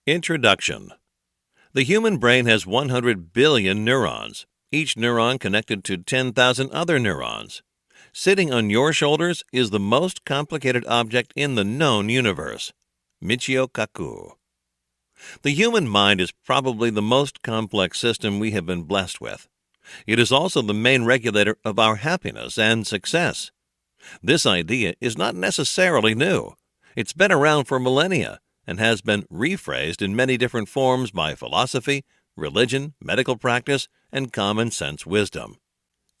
Introduction. The human brain has 100 billion neurons, each neuron connected to 10,000 other neurons. Sitting on your shoulders is the most complicated object in the known universe. Michio Kaku. The human mind is probably the most complex system we have been blessed with. It is also the main regulator of our happiness and success. This idea is not necessarily new. It's been around for millennia and has been rephrased in many different forms by philosophy, religion, medical practice, and common sense wisdom.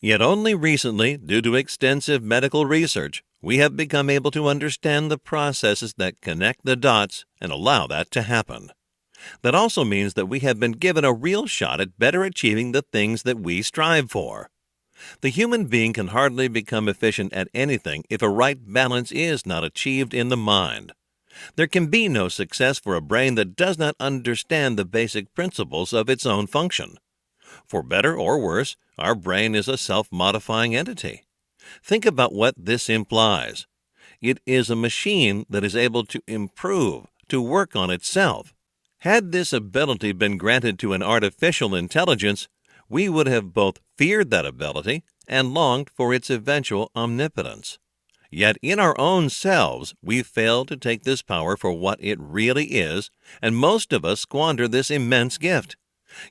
Yet only recently, due to extensive medical research, we have become able to understand the processes that connect the dots and allow that to happen. That also means that we have been given a real shot at better achieving the things that we strive for. The human being can hardly become efficient at anything if a right balance is not achieved in the mind. There can be no success for a brain that does not understand the basic principles of its own function. For better or worse, our brain is a self-modifying entity. Think about what this implies. It is a machine that is able to improve, to work on itself. Had this ability been granted to an artificial intelligence, we would have both feared that ability and longed for its eventual omnipotence. Yet in our own selves, we fail to take this power for what it really is, and most of us squander this immense gift.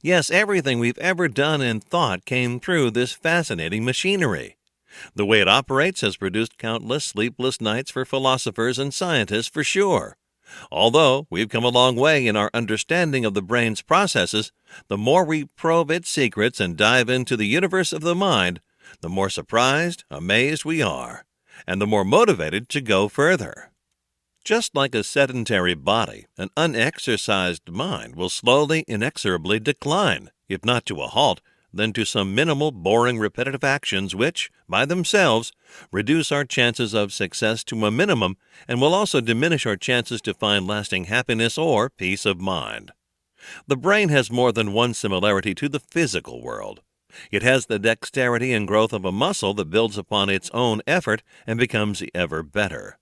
Yes, everything we've ever done and thought came through this fascinating machinery. The way it operates has produced countless sleepless nights for philosophers and scientists for sure. Although we've come a long way in our understanding of the brain's processes, the more we probe its secrets and dive into the universe of the mind, the more surprised, amazed we are, and the more motivated to go further. Just like a sedentary body, an unexercised mind will slowly, inexorably decline, if not to a halt, then to some minimal, boring, repetitive actions which, by themselves, reduce our chances of success to a minimum and will also diminish our chances to find lasting happiness or peace of mind. The brain has more than one similarity to the physical world. It has the dexterity and growth of a muscle that builds upon its own effort and becomes ever better.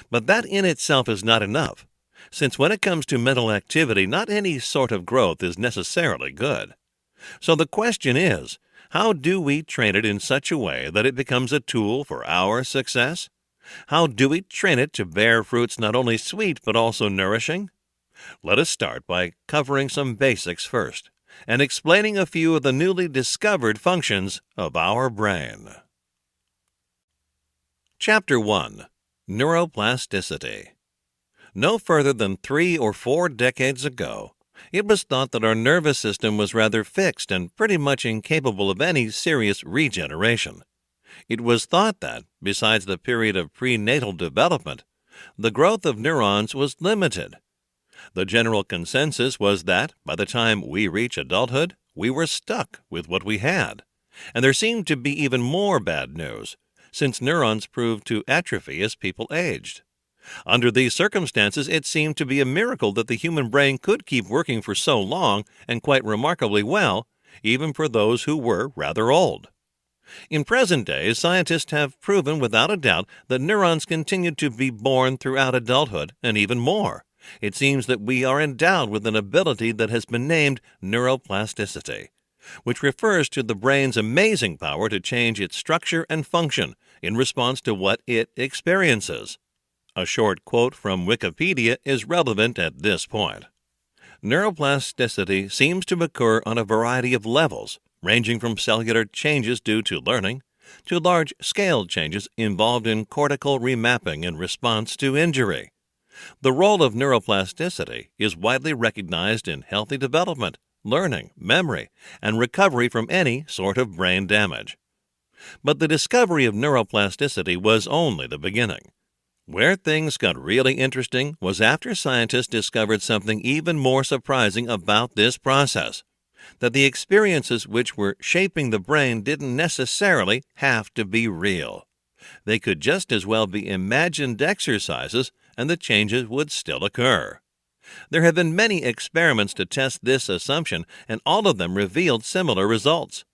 But that in itself is not enough, since when it comes to mental activity, not any sort of growth is necessarily good. So the question is, how do we train it in such a way that it becomes a tool for our success? How do we train it to bear fruits not only sweet but also nourishing? Let us start by covering some basics first and explaining a few of the newly discovered functions of our brain. Chapter 1. Neuroplasticity. No further than 3 or 4 decades ago, it was thought that our nervous system was rather fixed and pretty much incapable of any serious regeneration. It was thought that, besides the period of prenatal development, the growth of neurons was limited. The general consensus was that, by the time we reach adulthood, we were stuck with what we had. And there seemed to be even more bad news, since neurons proved to atrophy as people aged. Under these circumstances, it seemed to be a miracle that the human brain could keep working for so long and quite remarkably well, even for those who were rather old. In present days, scientists have proven without a doubt that neurons continue to be born throughout adulthood, and even more. It seems that we are endowed with an ability that has been named neuroplasticity, which refers to the brain's amazing power to change its structure and function in response to what it experiences. A short quote from Wikipedia is relevant at this point. Neuroplasticity seems to occur on a variety of levels, ranging from cellular changes due to learning to large-scale changes involved in cortical remapping in response to injury. The role of neuroplasticity is widely recognized in healthy development, learning, memory, and recovery from any sort of brain damage. But the discovery of neuroplasticity was only the beginning. Where things got really interesting was after scientists discovered something even more surprising about this process, that the experiences which were shaping the brain didn't necessarily have to be real. They could just as well be imagined exercises, and the changes would still occur. There have been many experiments to test this assumption, and all of them revealed similar results.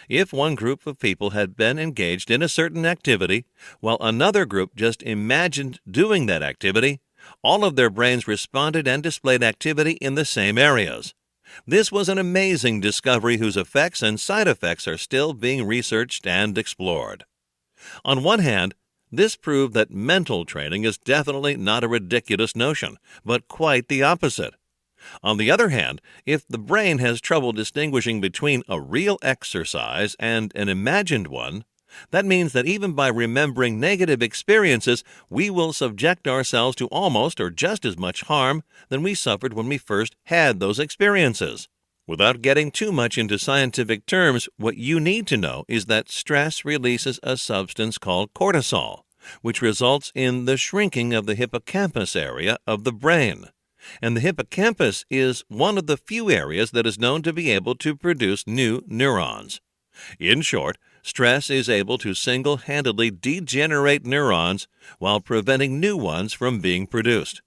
If one group of people had been engaged in a certain activity, while another group just imagined doing that activity, All of their brains responded and displayed activity in the same areas. This was an amazing discovery whose effects and side effects are still being researched and explored. On one hand, this proved that mental training is definitely not a ridiculous notion, but quite the opposite. On the other hand, if the brain has trouble distinguishing between a real exercise and an imagined one, that means that even by remembering negative experiences, we will subject ourselves to almost or just as much harm than we suffered when we first had those experiences. Without getting too much into scientific terms, what you need to know is that stress releases a substance called cortisol, which results in the shrinking of the hippocampus area of the brain. And the hippocampus is one of the few areas that is known to be able to produce new neurons. In short, stress is able to single-handedly degenerate neurons while preventing new ones from being produced.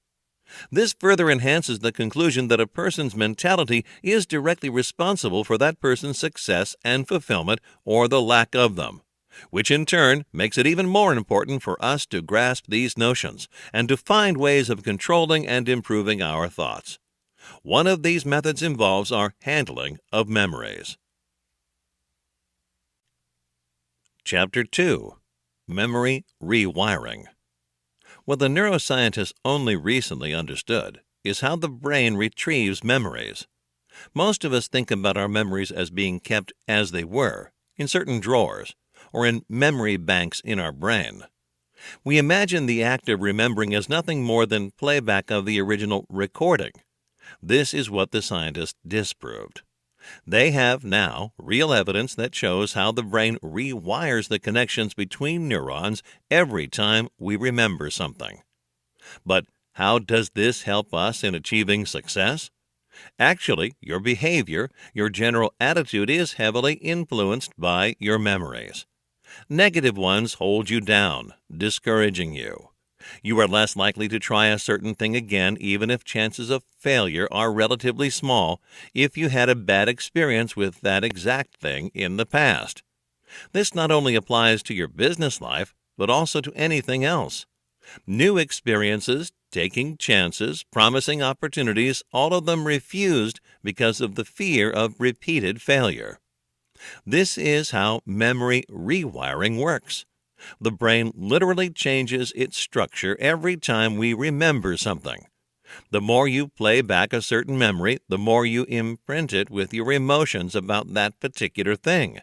This further enhances the conclusion that a person's mentality is directly responsible for that person's success and fulfillment or the lack of them, which in turn makes it even more important for us to grasp these notions and to find ways of controlling and improving our thoughts. One of these methods involves our handling of memories. Chapter 2. Memory Rewiring. What the neuroscientists only recently understood is how the brain retrieves memories. Most of us think about our memories as being kept as they were, in certain drawers, or in memory banks in our brain. We imagine the act of remembering as nothing more than playback of the original recording. This is what the scientists disproved. They have now real evidence that shows how the brain rewires the connections between neurons every time we remember something. But how does this help us in achieving success? Actually, your behavior, your general attitude is heavily influenced by your memories. Negative ones hold you down, discouraging you. You are less likely to try a certain thing again even if chances of failure are relatively small if you had a bad experience with that exact thing in the past. This not only applies to your business life, but also to anything else. New experiences, taking chances, promising opportunities, all of them refused because of the fear of repeated failure. This is how memory rewiring works. The brain literally changes its structure every time we remember something. The more you play back a certain memory, the more you imprint it with your emotions about that particular thing.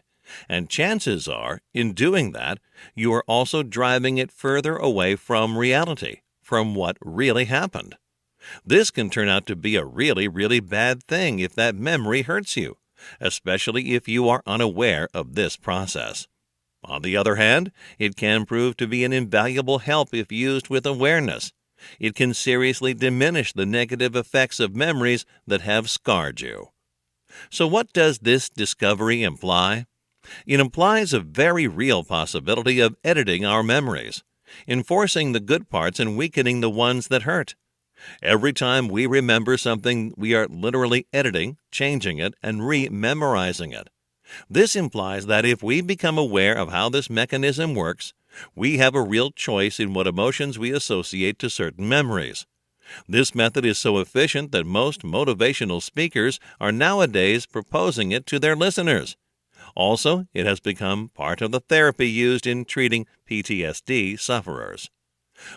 And chances are, in doing that, you are also driving it further away from reality, from what really happened. This can turn out to be a really, really bad thing if that memory hurts you, especially if you are unaware of this process. On the other hand, it can prove to be an invaluable help if used with awareness. It can seriously diminish the negative effects of memories that have scarred you. So what does this discovery imply? It implies a very real possibility of editing our memories, enforcing the good parts and weakening the ones that hurt. Every time we remember something, we are literally editing, changing it, and re-memorizing it. This implies that if we become aware of how this mechanism works, we have a real choice in what emotions we associate to certain memories. This method is so efficient that most motivational speakers are nowadays proposing it to their listeners. Also, it has become part of the therapy used in treating PTSD sufferers.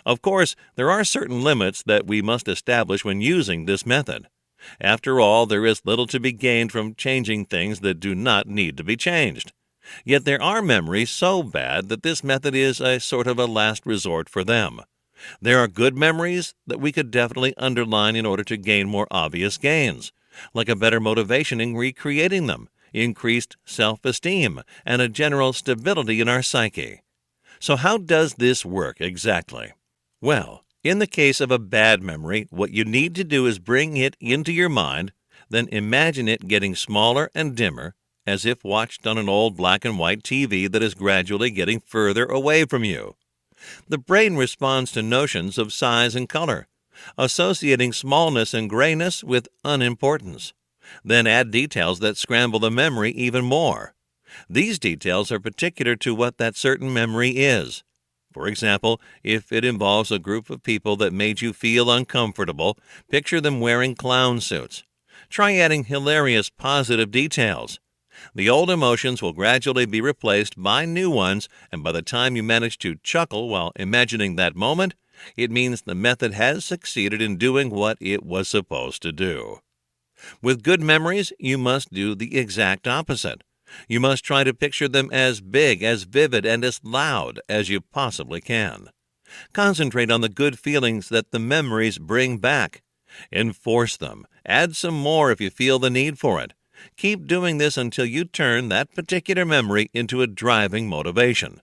Of course, there are certain limits that we must establish when using this method. After all, there is little to be gained from changing things that do not need to be changed. Yet there are memories so bad that this method is a sort of a last resort for them. There are good memories that we could definitely underline in order to gain more obvious gains, like a better motivation in recreating them, increased self-esteem, and a general stability in our psyche. So how does this work exactly? Well, in the case of a bad memory, what you need to do is bring it into your mind, then imagine it getting smaller and dimmer, as if watched on an old black and white TV that is gradually getting further away from you. The brain responds to notions of size and color, associating smallness and grayness with unimportance. Then add details that scramble the memory even more. These details are particular to what that certain memory is. For example, if it involves a group of people that made you feel uncomfortable, picture them wearing clown suits. Try adding hilarious positive details. The old emotions will gradually be replaced by new ones, and by the time you manage to chuckle while imagining that moment, it means the method has succeeded in doing what it was supposed to do. With good memories, you must do the exact opposite. You must try to picture them as big, as vivid, and as loud as you possibly can. Concentrate on the good feelings that the memories bring back. Enforce them. Add some more if you feel the need for it. Keep doing this until you turn that particular memory into a driving motivation.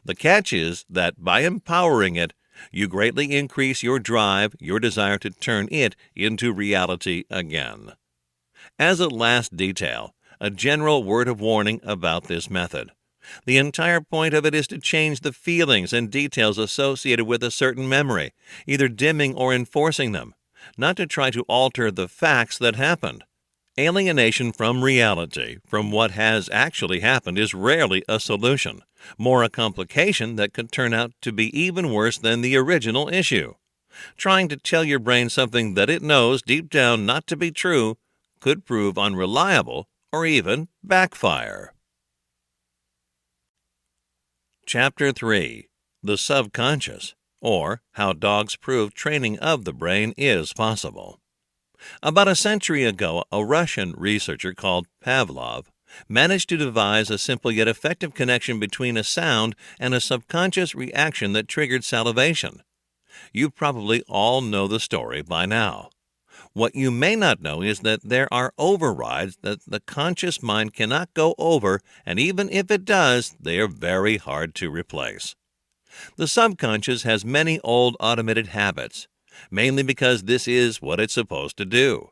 The catch is that by empowering it, you greatly increase your drive, your desire to turn it into reality again. As a last detail, a general word of warning about this method. The entire point of it is to change the feelings and details associated with a certain memory, either dimming or enforcing them, not to try to alter the facts that happened. Alienation from reality, from what has actually happened, is rarely a solution, more a complication that could turn out to be even worse than the original issue. Trying to tell your brain something that it knows deep down not to be true could prove unreliable or even backfire. Chapter 3. The Subconscious, or How Dogs Prove Training of the Brain is Possible. About a century ago, a Russian researcher called Pavlov managed to devise a simple yet effective connection between a sound and a subconscious reaction that triggered salivation. You probably all know the story by now. What you may not know is that there are overrides that the conscious mind cannot go over, and even if it does, they are very hard to replace. The subconscious has many old automated habits, mainly because this is what it's supposed to do.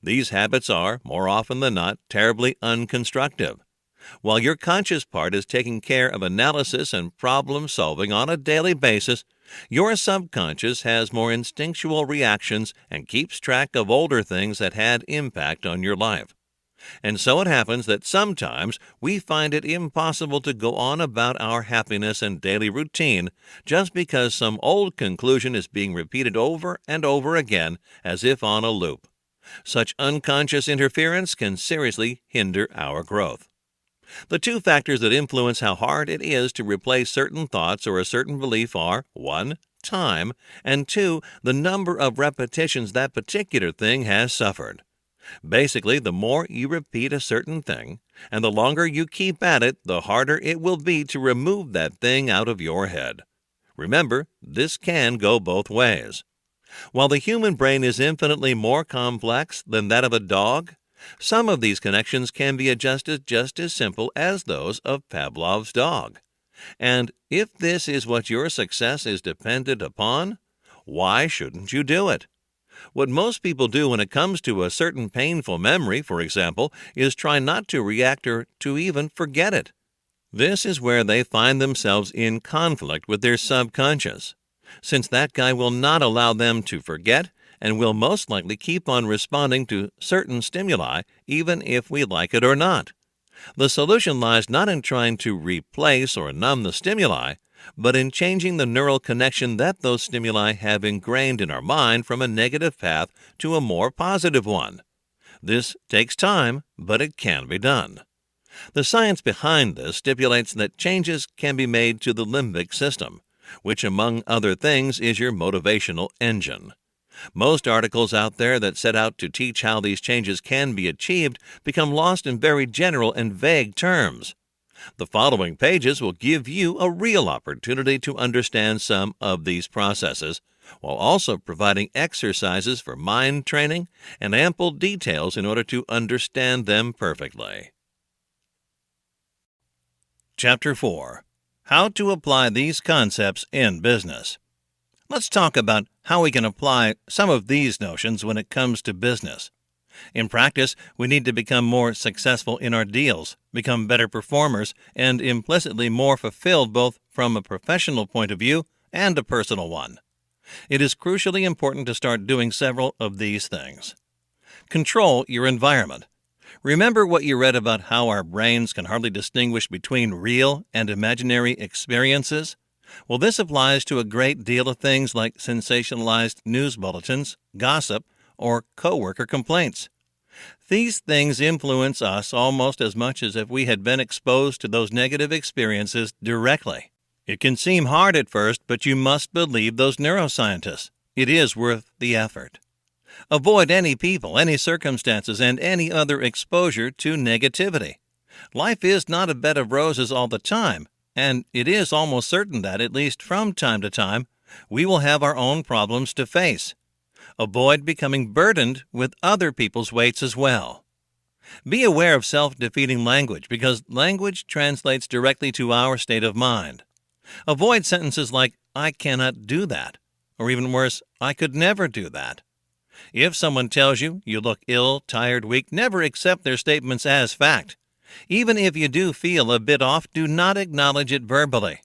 These habits are, more often than not, terribly unconstructive. While your conscious part is taking care of analysis and problem solving on a daily basis, your subconscious has more instinctual reactions and keeps track of older things that had impact on your life. And so it happens that sometimes we find it impossible to go on about our happiness and daily routine just because some old conclusion is being repeated over and over again as if on a loop. Such unconscious interference can seriously hinder our growth. The two factors that influence how hard it is to replace certain thoughts or a certain belief are 1. Time, and 2. The number of repetitions that particular thing has suffered. Basically, the more you repeat a certain thing, and the longer you keep at it, the harder it will be to remove that thing out of your head. Remember, this can go both ways. While the human brain is infinitely more complex than that of a dog, some of these connections can be adjusted just as simple as those of Pavlov's dog. And if this is what your success is dependent upon, why shouldn't you do it? What most people do when it comes to a certain painful memory, for example, is try not to react or to even forget it. This is where they find themselves in conflict with their subconscious, since that guy will not allow them to forget and will most likely keep on responding to certain stimuli even if we like it or not. The solution lies not in trying to replace or numb the stimuli, but in changing the neural connection that those stimuli have ingrained in our mind from a negative path to a more positive one. This takes time, but it can be done. The science behind this stipulates that changes can be made to the limbic system, which among other things is your motivational engine. Most articles out there that set out to teach how these changes can be achieved become lost in very general and vague terms. The following pages will give you a real opportunity to understand some of these processes, while also providing exercises for mind training and ample details in order to understand them perfectly. Chapter 4. How to apply these concepts in business. Let's talk about how we can apply some of these notions when it comes to business. In practice, we need to become more successful in our deals, become better performers, and implicitly more fulfilled both from a professional point of view and a personal one. It is crucially important to start doing several of these things. Control your environment. Remember what you read about how our brains can hardly distinguish between real and imaginary experiences? Well, this applies to a great deal of things like sensationalized news bulletins, gossip, or coworker complaints. These things influence us almost as much as if we had been exposed to those negative experiences directly. It can seem hard at first, but you must believe those neuroscientists. It is worth the effort. Avoid any people, any circumstances, and any other exposure to negativity. Life is not a bed of roses all the time, and it is almost certain that, at least from time to time, we will have our own problems to face. Avoid becoming burdened with other people's weights as well. Be aware of self-defeating language because language translates directly to our state of mind. Avoid sentences like, "I cannot do that," or even worse, "I could never do that." If someone tells you you look ill, tired, weak, never accept their statements as fact. Even if you do feel a bit off, do not acknowledge it verbally.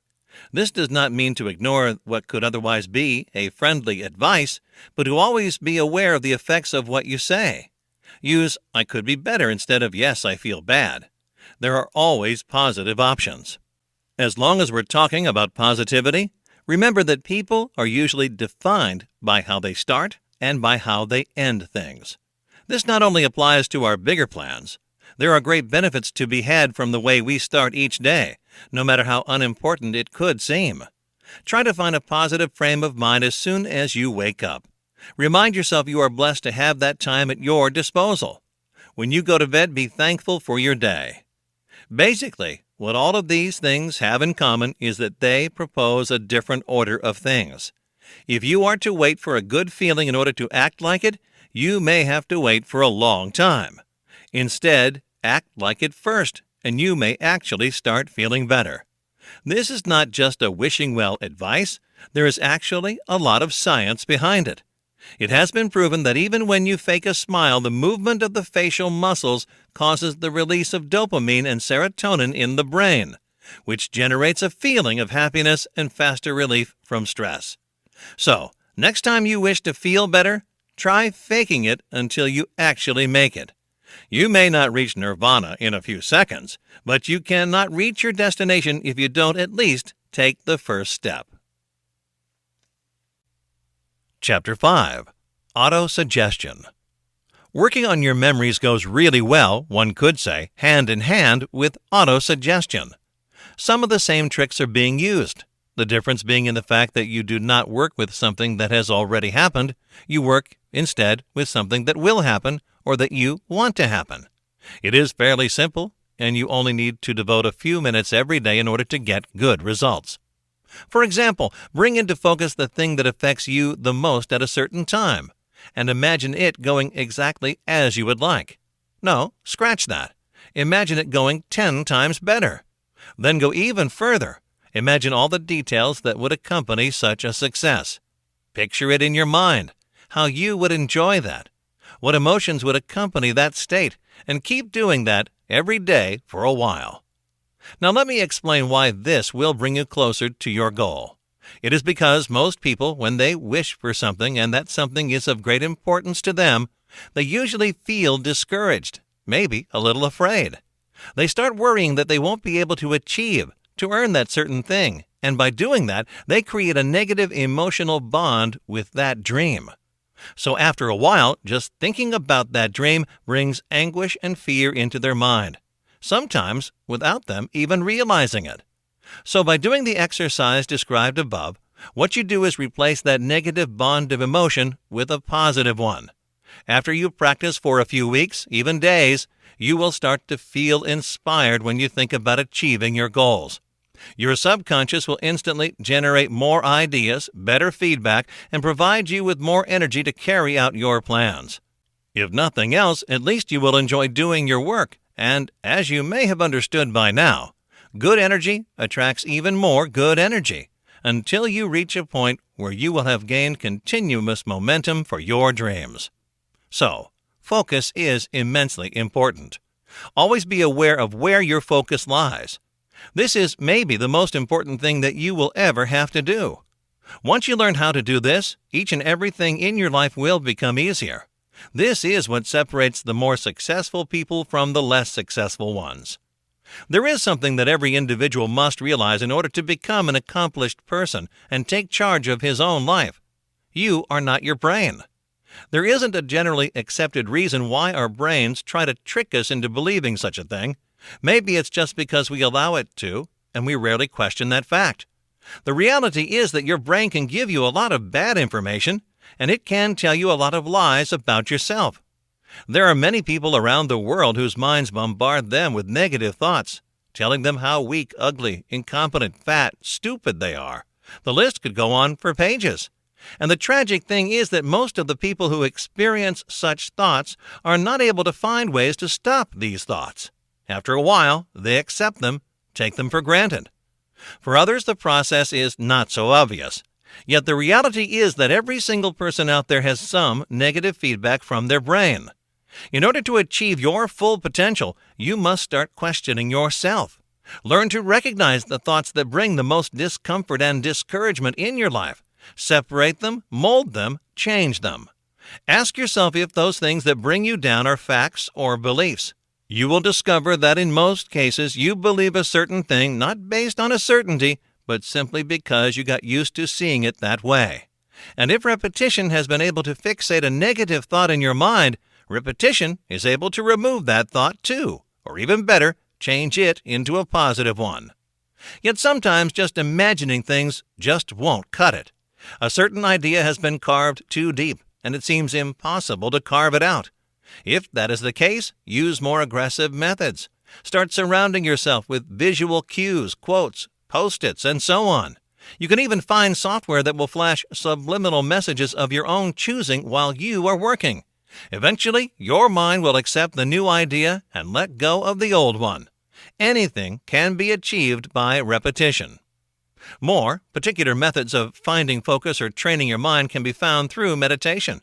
This does not mean to ignore what could otherwise be a friendly advice, but to always be aware of the effects of what you say. Use "I could be better" instead of "yes, I feel bad." There are always positive options. As long as we're talking about positivity, remember that people are usually defined by how they start and by how they end things. This not only applies to our bigger plans. There are great benefits to be had from the way we start each day, no matter how unimportant it could seem. Try to find a positive frame of mind as soon as you wake up. Remind yourself you are blessed to have that time at your disposal. When you go to bed, be thankful for your day. Basically, what all of these things have in common is that they propose a different order of things. If you are to wait for a good feeling in order to act like it, you may have to wait for a long time. Instead, act like it first, and you may actually start feeling better. This is not just a wishing well advice. There is actually a lot of science behind it. It has been proven that even when you fake a smile, the movement of the facial muscles causes the release of dopamine and serotonin in the brain, which generates a feeling of happiness and faster relief from stress. So, next time you wish to feel better, try faking it until you actually make it. You may not reach nirvana in a few seconds, but you cannot reach your destination if you don't at least take the first step. Chapter 5. Autosuggestion. Working on your memories goes really well, one could say, hand in hand with autosuggestion. Some of the same tricks are being used. The difference being in the fact that you do not work with something that has already happened. You work instead with something that will happen or that you want to happen. It is fairly simple, and you only need to devote a few minutes every day in order to get good results. For example, bring into focus the thing that affects you the most at a certain time, and imagine it going exactly as you would like. No, scratch that. Imagine it going 10 times better. Then go even further. Imagine all the details that would accompany such a success. Picture it in your mind, how you would enjoy that, what emotions would accompany that state, and keep doing that every day for a while. Now let me explain why this will bring you closer to your goal. It is because most people, when they wish for something and that something is of great importance to them, they usually feel discouraged, maybe a little afraid. They start worrying that they won't be able to achieve, to earn that certain thing, and by doing that, they create a negative emotional bond with that dream. So after a while, just thinking about that dream brings anguish and fear into their mind, sometimes without them even realizing it. So by doing the exercise described above, what you do is replace that negative bond of emotion with a positive one. After you practice for a few weeks, even days, you will start to feel inspired when you think about achieving your goals. Your subconscious will instantly generate more ideas, better feedback, and provide you with more energy to carry out your plans. If nothing else, at least you will enjoy doing your work, and as you may have understood by now, good energy attracts even more good energy, until you reach a point where you will have gained continuous momentum for your dreams. So, focus is immensely important. Always be aware of where your focus lies. This is maybe the most important thing that you will ever have to do. Once you learn how to do this, each and everything in your life will become easier. This is what separates the more successful people from the less successful ones. There is something that every individual must realize in order to become an accomplished person and take charge of his own life. You are not your brain. There isn't a generally accepted reason why our brains try to trick us into believing such a thing. Maybe it's just because we allow it to, and we rarely question that fact. The reality is that your brain can give you a lot of bad information, and it can tell you a lot of lies about yourself. There are many people around the world whose minds bombard them with negative thoughts, telling them how weak, ugly, incompetent, fat, stupid they are. The list could go on for pages. And the tragic thing is that most of the people who experience such thoughts are not able to find ways to stop these thoughts. After a while, they accept them, take them for granted. For others, the process is not so obvious. Yet the reality is that every single person out there has some negative feedback from their brain. In order to achieve your full potential, you must start questioning yourself. Learn to recognize the thoughts that bring the most discomfort and discouragement in your life. Separate them, mold them, change them. Ask yourself if those things that bring you down are facts or beliefs. You will discover that in most cases you believe a certain thing not based on a certainty, but simply because you got used to seeing it that way. And if repetition has been able to fixate a negative thought in your mind, repetition is able to remove that thought too, or even better, change it into a positive one. Yet sometimes just imagining things just won't cut it. A certain idea has been carved too deep, and it seems impossible to carve it out. If that is the case, use more aggressive methods. Start surrounding yourself with visual cues, quotes, Post-its, and so on. You can even find software that will flash subliminal messages of your own choosing while you are working. Eventually, your mind will accept the new idea and let go of the old one. Anything can be achieved by repetition. More particular methods of finding focus or training your mind can be found through meditation.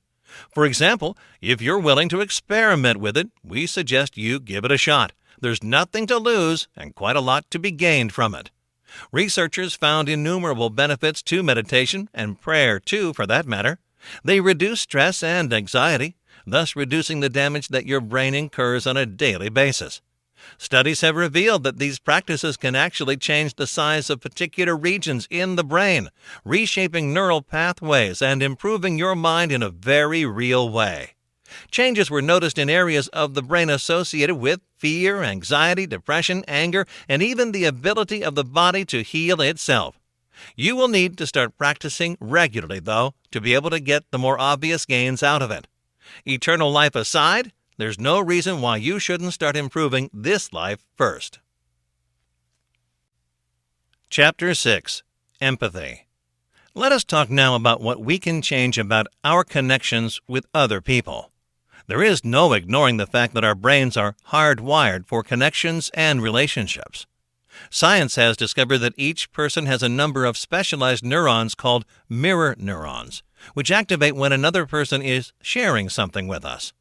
For example, if you're willing to experiment with it, we suggest you give it a shot. There's nothing to lose and quite a lot to be gained from it. Researchers found innumerable benefits to meditation, and prayer too, for that matter. They reduce stress and anxiety, thus reducing the damage that your brain incurs on a daily basis. Studies have revealed that these practices can actually change the size of particular regions in the brain, reshaping neural pathways and improving your mind in a very real way. Changes were noticed in areas of the brain associated with fear, anxiety, depression, anger, and even the ability of the body to heal itself. You will need to start practicing regularly, though, to be able to get the more obvious gains out of it. Eternal life aside, there's no reason why you shouldn't start improving this life first. Chapter 6. Empathy. Let us talk now about what we can change about our connections with other people. There is no ignoring the fact that our brains are hardwired for connections and relationships. Science has discovered that each person has a number of specialized neurons called mirror neurons, which activate when another person is sharing something with us.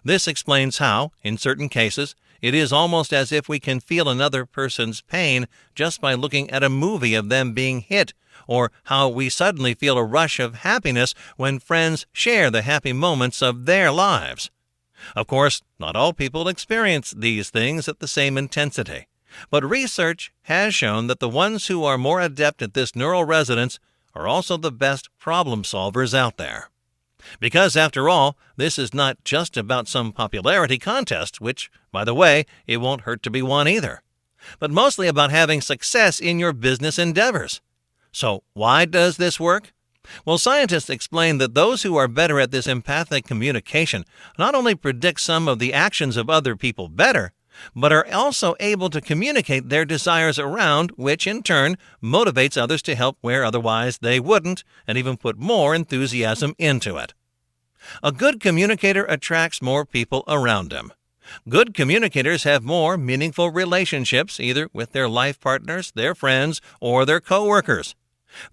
This explains how, in certain cases, it is almost as if we can feel another person's pain just by looking at a movie of them being hit, or how we suddenly feel a rush of happiness when friends share the happy moments of their lives. Of course, not all people experience these things at the same intensity, but research has shown that the ones who are more adept at this neural resonance are also the best problem solvers out there. Because, after all, this is not just about some popularity contest, which, by the way, it won't hurt to be won either, but mostly about having success in your business endeavors. So, why does this work? Well, scientists explain that those who are better at this empathic communication not only predict some of the actions of other people better, but are also able to communicate their desires around, which in turn motivates others to help where otherwise they wouldn't, and even put more enthusiasm into it. A good communicator attracts more people around him. Good communicators have more meaningful relationships, either with their life partners, their friends, or their coworkers.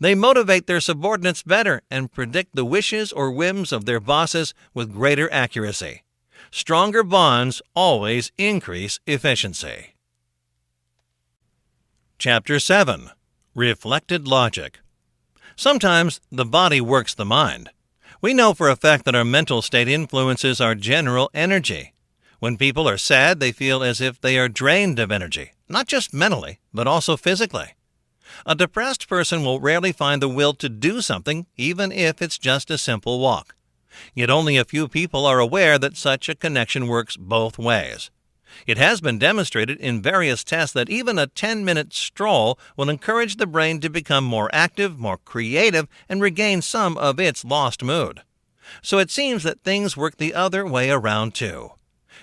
They motivate their subordinates better and predict the wishes or whims of their bosses with greater accuracy. Stronger bonds always increase efficiency. Chapter 7. Reflected Logic. Sometimes the body works the mind. We know for a fact that our mental state influences our general energy. When people are sad, they feel as if they are drained of energy, not just mentally, but also physically. A depressed person will rarely find the will to do something, even if it's just a simple walk. Yet only a few people are aware that such a connection works both ways. It has been demonstrated in various tests that even a 10-minute stroll will encourage the brain to become more active, more creative, and regain some of its lost mood. So it seems that things work the other way around too.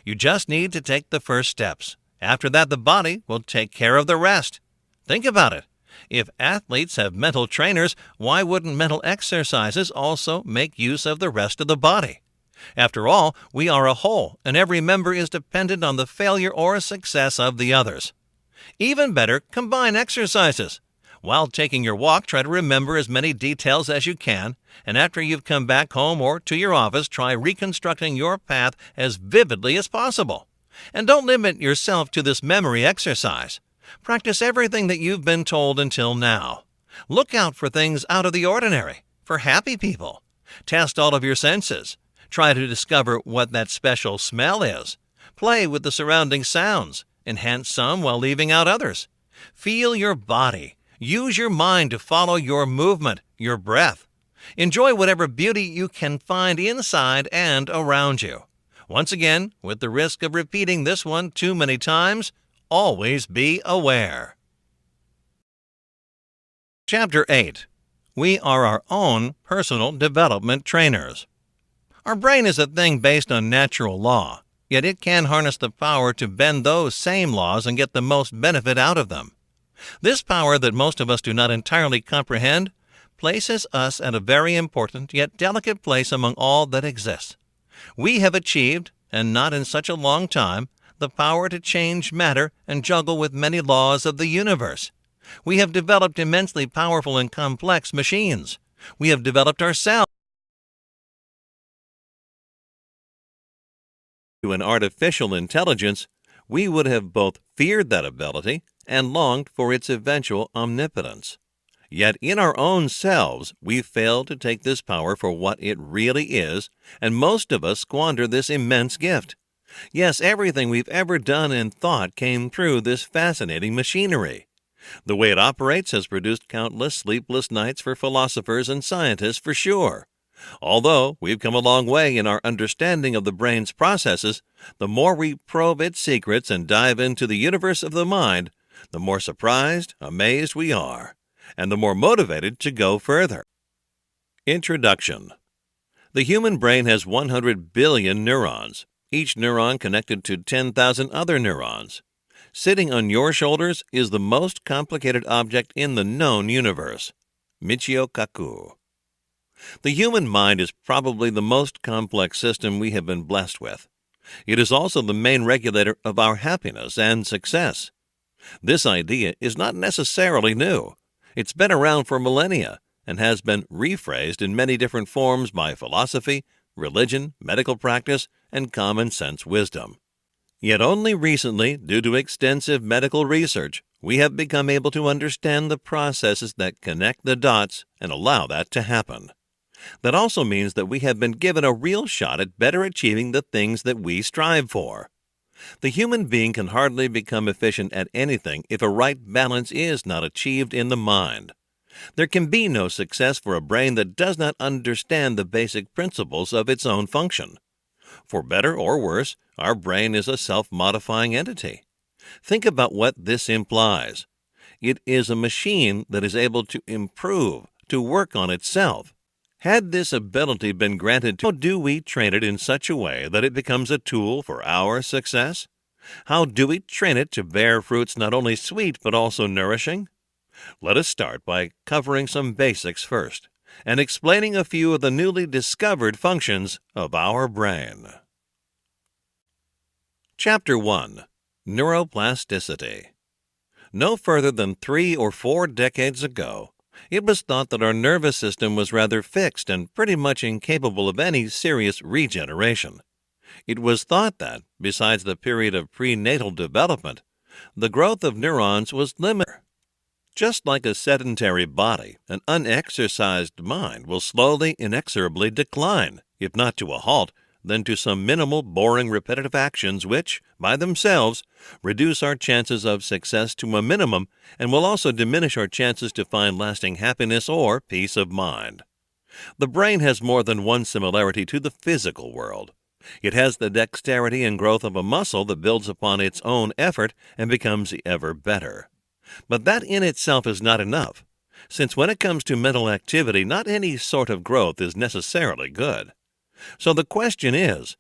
You just need to take the first steps. After that, the body will take care of the rest. Think about it. If athletes have mental trainers, why wouldn't mental exercises also make use of the rest of the body? After all, we are a whole, and every member is dependent on the failure or success of the others. Even better, combine exercises. While taking your walk, try to remember as many details as you can, and after you've come back home or to your office, try reconstructing your path as vividly as possible. And don't limit yourself to this memory exercise. Practice everything that you've been told until now. Look out for things out of the ordinary, for happy people. Test all of your senses. Try to discover what that special smell is. Play with the surrounding sounds. Enhance some while leaving out others. Feel your body. Use your mind to follow your movement, your breath. Enjoy whatever beauty you can find inside and around you. Once again, with the risk of repeating this one too many times, always be aware. Chapter 8. We are our own personal development trainers. Our brain is a thing based on natural law, yet it can harness the power to bend those same laws and get the most benefit out of them. This power that most of us do not entirely comprehend places us at a very important yet delicate place among all that exists. We have achieved, and not in such a long time, the power to change matter and juggle with many laws of the universe. We have developed immensely powerful and complex machines. We have developed ourselves to an artificial intelligence. We would have both feared that ability and longed for its eventual omnipotence. Yet in our own selves, we fail to take this power for what it really is, and most of us squander this immense gift. Yes, everything we've ever done and thought came through this fascinating machinery. The way it operates has produced countless sleepless nights for philosophers and scientists for sure. Although we've come a long way in our understanding of the brain's processes, the more we probe its secrets and dive into the universe of the mind, the more surprised, amazed we are, and the more motivated to go further. Introduction. The human brain has 100 billion neurons, each neuron connected to 10,000 other neurons. Sitting on your shoulders is the most complicated object in the known universe. Michio Kaku. The human mind is probably the most complex system we have been blessed with. It is also the main regulator of our happiness and success. This idea is not necessarily new. It's been around for millennia and has been rephrased in many different forms by philosophy, religion, medical practice, and common sense wisdom. Yet only recently, due to extensive medical research, we have become able to understand the processes that connect the dots and allow that to happen. That also means that we have been given a real shot at better achieving the things that we strive for. The human being can hardly become efficient at anything if a right balance is not achieved in the mind. There can be no success for a brain that does not understand the basic principles of its own function. For better or worse, our brain is a self-modifying entity. Think about what this implies. It is a machine that is able to improve, to work on itself. Had this ability been granted to, how do we train it in such a way that it becomes a tool for our success? How do we train it to bear fruits not only sweet but also nourishing? Let us start by covering some basics first and explaining a few of the newly discovered functions of our brain. Chapter 1. Neuroplasticity. No further than 3 or 4 decades ago, it was thought that our nervous system was rather fixed and pretty much incapable of any serious regeneration. It was thought that, besides the period of prenatal development, the growth of neurons was limited. Just like a sedentary body, an unexercised mind will slowly, inexorably decline, if not to a halt, than to some minimal, boring, repetitive actions which, by themselves, reduce our chances of success to a minimum and will also diminish our chances to find lasting happiness or peace of mind. The brain has more than one similarity to the physical world. It has the dexterity and growth of a muscle that builds upon its own effort and becomes ever better. But that in itself is not enough, since when it comes to mental activity, not any sort of growth is necessarily good. So the question is,